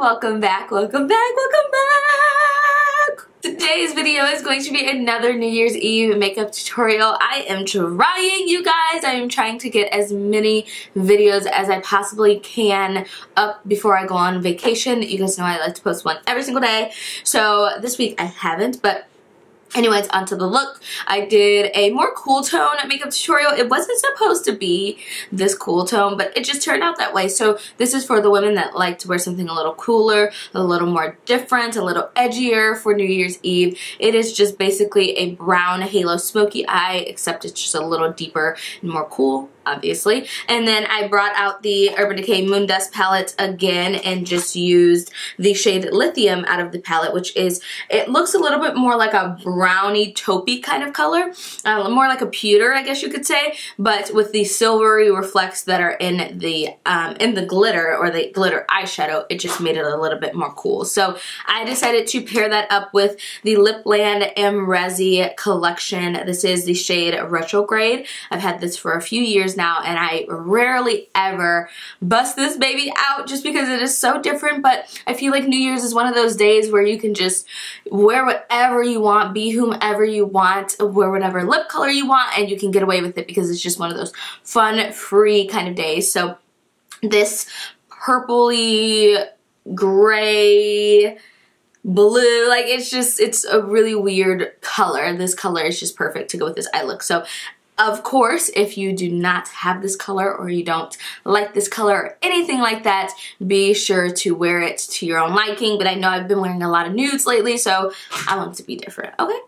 welcome back, welcome back, welcome back! Today's video is going to be another New Year's Eve makeup tutorial. I am trying, you guys. I am trying to get as many videos as I possibly can up before I go on vacation. You guys know I like to post one every single day. So this week I haven't, but anyways, onto the look. I did a more cool tone makeup tutorial. It wasn't supposed to be this cool tone, but it just turned out that way. So this is for the women that like to wear something a little cooler, a little more different, a little edgier for New Year's Eve. It is just basically a brown halo smoky eye, except it's just a little deeper and more cool, obviously. And then I brought out the Urban Decay Moon Dust palette again and just used the shade Lithium out of the palette, which is, it looks a little bit more like a browny taupey kind of color, more like a pewter, I guess you could say, but with the silvery reflects that are in the glitter, or the glitter eyeshadow, it just made it a little bit more cool. So I decided to pair that up with the Lipland Resi collection. This is the shade Retrograde. I've had this for a few years now, and I rarely ever bust this baby out just because it is so different. But I feel like New Year's is one of those days where you can just wear whatever you want, be whomever you want, wear whatever lip color you want, and you can get away with it because it's just one of those fun, free kind of days. So this purpley, gray, blue, like it's a really weird color. This color is just perfect to go with this eye look. So of course, if you do not have this color, or you don't like this color or anything like that, be sure to wear it to your own liking. But I know I've been wearing a lot of nudes lately, so I want it to be different. Okay?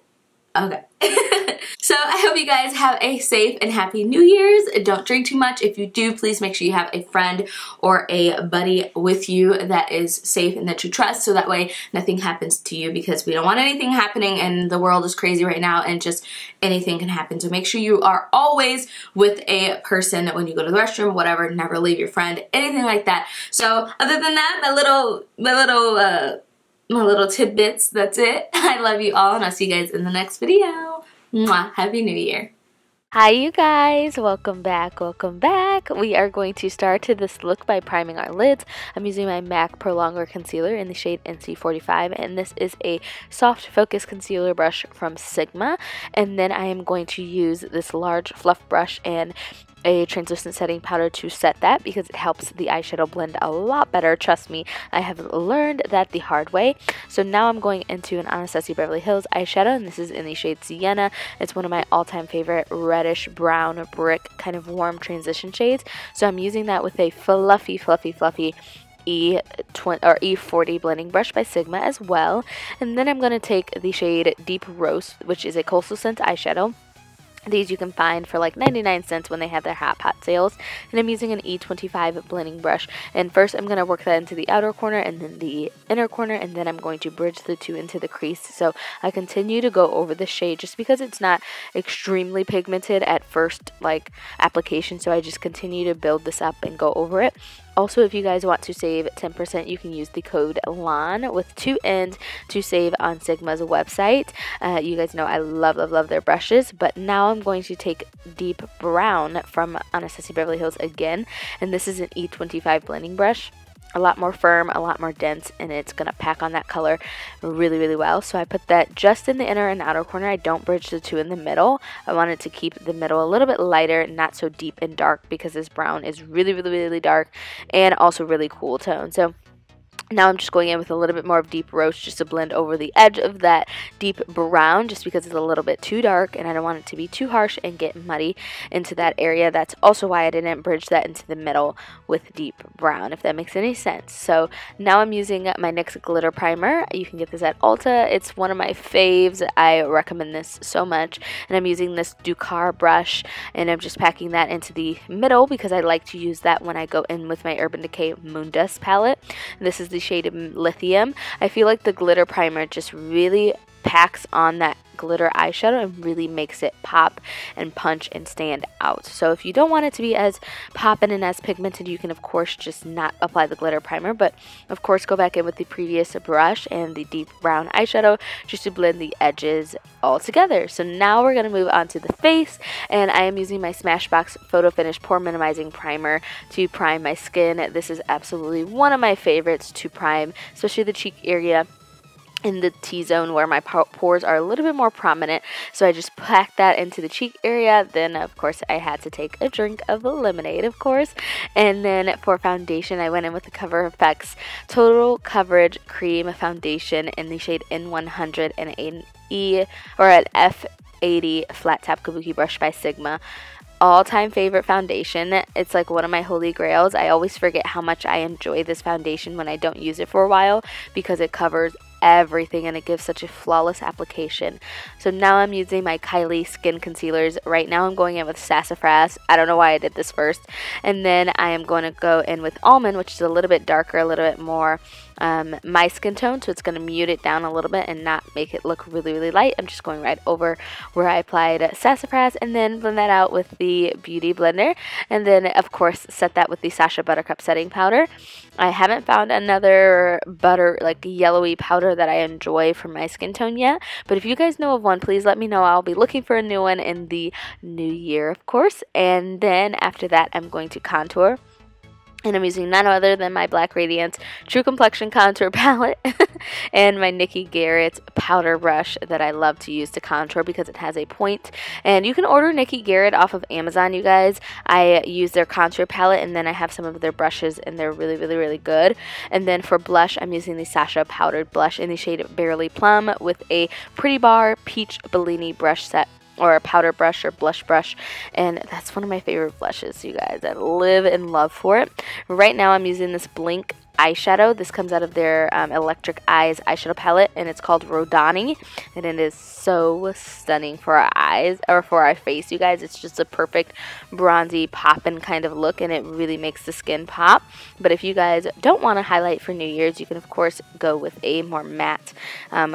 Okay. So I hope you guys have a safe and happy New Year's. Don't drink too much. If you do, please make sure you have a friend or a buddy with you that is safe and that you trust, so that way nothing happens to you, because we don't want anything happening, and the world is crazy right now and just anything can happen. So make sure you are always with a person when you go to the restroom, whatever. Never leave your friend, anything like that. So other than that, my little tidbits, that's it. I love you all, and I'll see you guys in the next video. Mwah. Happy New Year. Hi you guys, welcome back, welcome back. We are going to start this look by priming our lids. I'm using my MAC Pro Longwear concealer in the shade NC45, and this is a soft focus concealer brush from Sigma. And then I am going to use this large fluff brush and a translucent setting powder to set that, because it helps the eyeshadow blend a lot better. Trust me, I have learned that the hard way. So now I'm going into an Anastasia Beverly Hills eyeshadow, and this is in the shade Sienna. It's one of my all-time favorite reddish brown brick kind of warm transition shades. So I'm using that with a fluffy E40 blending brush by Sigma as well. And then I'm going to take the shade Deep Roast, which is a coastal scent eyeshadow. These you can find for like 99 cents when they have their hot sales. And I'm using an E25 blending brush. And first I'm going to work that into the outer corner and then the inner corner, and then I'm going to bridge the two into the crease. So I continue to go over the shade just because it's not extremely pigmented at first like application. So I just continue to build this up and go over it. Also, if you guys want to save 10%, you can use the code LAN with 2 N's to save on Sigma's website. You guys know I love their brushes, but now I'm going to take Deep Brown from Anastasia Beverly Hills again, and this is an E25 blending brush. A lot more firm, a lot more dense, and it's going to pack on that color really well. So I put that just in the inner and outer corner. I don't bridge the two in the middle. I wanted to keep the middle a little bit lighter, not so deep and dark, because this brown is really dark and also really cool tone. So now I'm just going in with a little bit more of Deep Roast just to blend over the edge of that deep brown, just because it's a little bit too dark and I don't want it to be too harsh and get muddy into that area. That's also why I didn't bridge that into the middle with Deep Brown, if that makes any sense. So now I'm using my NYX glitter primer. You can get this at Ulta. It's one of my faves. I recommend this so much. And I'm using this Ducar brush, and I'm just packing that into the middle because I like to use that when I go in with my Urban Decay Moon Dust palette. This is the shade Lithium. I feel like the glitter primer just really packs on that glitter eyeshadow and really makes it pop and punch and stand out. So if you don't want it to be as poppin' and as pigmented, you can of course just not apply the glitter primer, but of course go back in with the previous brush and the deep brown eyeshadow just to blend the edges all together. So now we're going to move on to the face, and I am using my Smashbox Photo Finish Pore Minimizing Primer to prime my skin. This is absolutely one of my favorites to prime, especially the cheek area in the T-zone where my pores are a little bit more prominent. So I just packed that into the cheek area. Then of course I had to take a drink of lemonade, of course. And then for foundation, I went in with the Cover FX Total Coverage Cream Foundation in the shade N100 and an F80 Flat Tap Kabuki Brush by Sigma. All-time favorite foundation. It's like one of my holy grails. I always forget how much I enjoy this foundation when I don't use it for a while because it covers everything and it gives such a flawless application. So now I'm using my Kylie skin concealers. Right now I'm going in with Sassafras. I don't know why I did this first. And then I am going to go in with Almond, which is a little bit darker, a little bit more my skin tone, so it's going to mute it down a little bit and not make it look really, really light. I'm just going right over where I applied Sassafras and then blend that out with the Beauty Blender, and then of course set that with the Sacha Buttercup setting powder. I haven't found another yellowy powder that I enjoy for my skin tone yet, but if you guys know of one, please let me know. I'll be looking for a new one in the new year, of course. And then after that, I'm going to contour. And I'm using none other than my Black Radiance True Complexion Contour Palette and my Nikki Garrett powder brush that I love to use to contour because it has a point. And you can order Nikki Garrett off of Amazon, you guys. I use their contour palette, and then I have some of their brushes, and they're really, really, really good. And then for blush, I'm using the Sacha Powdered Blush in the shade Barely Plum with a Pretty Bar Peach Bellini brush set, or a powder brush or blush brush, and that's one of my favorite blushes, you guys. I live and love for it. Right now I'm using this Blink eyeshadow. This comes out of their Electric Eyes eyeshadow palette, and it's called Rodani, and it is so stunning for our eyes, or for our face, you guys. It's just a perfect bronzy poppin' kind of look, and it really makes the skin pop. But if you guys don't want to highlight for New Year's, you can of course go with a more matte,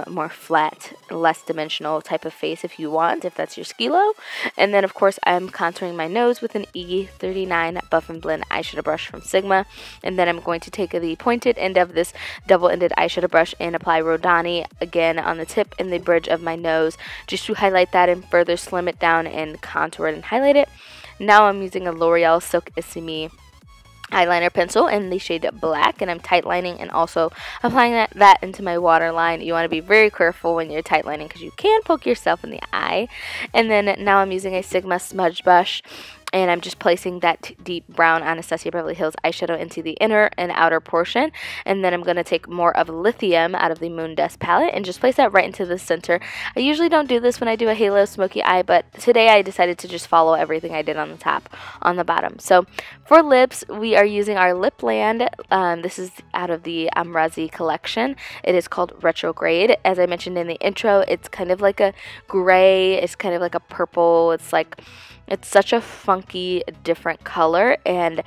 more flat, less dimensional type of face if you want, if that's your skilo. And then of course I'm contouring my nose with an E39 Buff and Blend eyeshadow brush from Sigma, and then I'm going to take the pointed end of this double-ended eyeshadow brush and apply Rodani again on the tip and the bridge of my nose just to highlight that and further slim it down and contour it and highlight it. Now I'm using a L'Oreal Silk Issimi eyeliner pencil in the shade Black, and I'm tight lining and also applying that into my waterline. You want to be very careful when you're tight lining because you can poke yourself in the eye. And then now I'm using a Sigma smudge brush, and I'm just placing that deep brown Anastasia Beverly Hills eyeshadow into the inner and outer portion. And then I'm going to take more of Lithium out of the Moon Dust palette and just place that right into the center. I usually don't do this when I do a halo smoky eye, but today I decided to just follow everything I did on the top, on the bottom. So for lips, we are using our Lipland. This is out of the Amrazi collection. It is called Retrograde. As I mentioned in the intro, it's kind of like a gray, it's kind of like a purple, it's such a funky, different color, and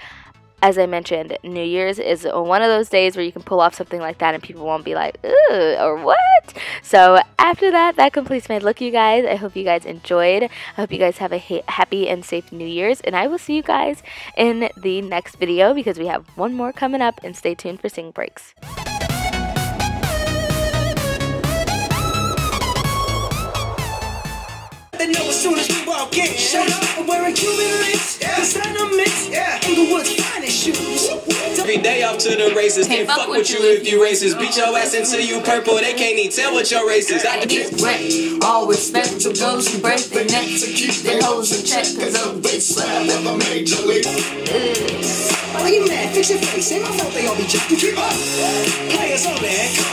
as I mentioned, New Year's is one of those days where you can pull off something like that and people won't be like, ooh, or what? So after that, that completes my look, you guys. I hope you guys enjoyed. I hope you guys have a happy and safe New Year's, and I will see you guys in the next video because we have one more coming up, and stay tuned for Sing Breaks. They know as soon as we walk in. Shut up, I'm wearing Cuban links, designer mix, Inglewood's finest shoes. Every day off to the races, can't fuck with you if you racist. Beat your ass until you purple, they can't even tell what your race is. I get wet, all respect to those who break their necks to keep their hoes in check, cause of this slab never made your leap. Why you mad? Fix your face, ain't my fault they all be jacking. Keep up, players on, man.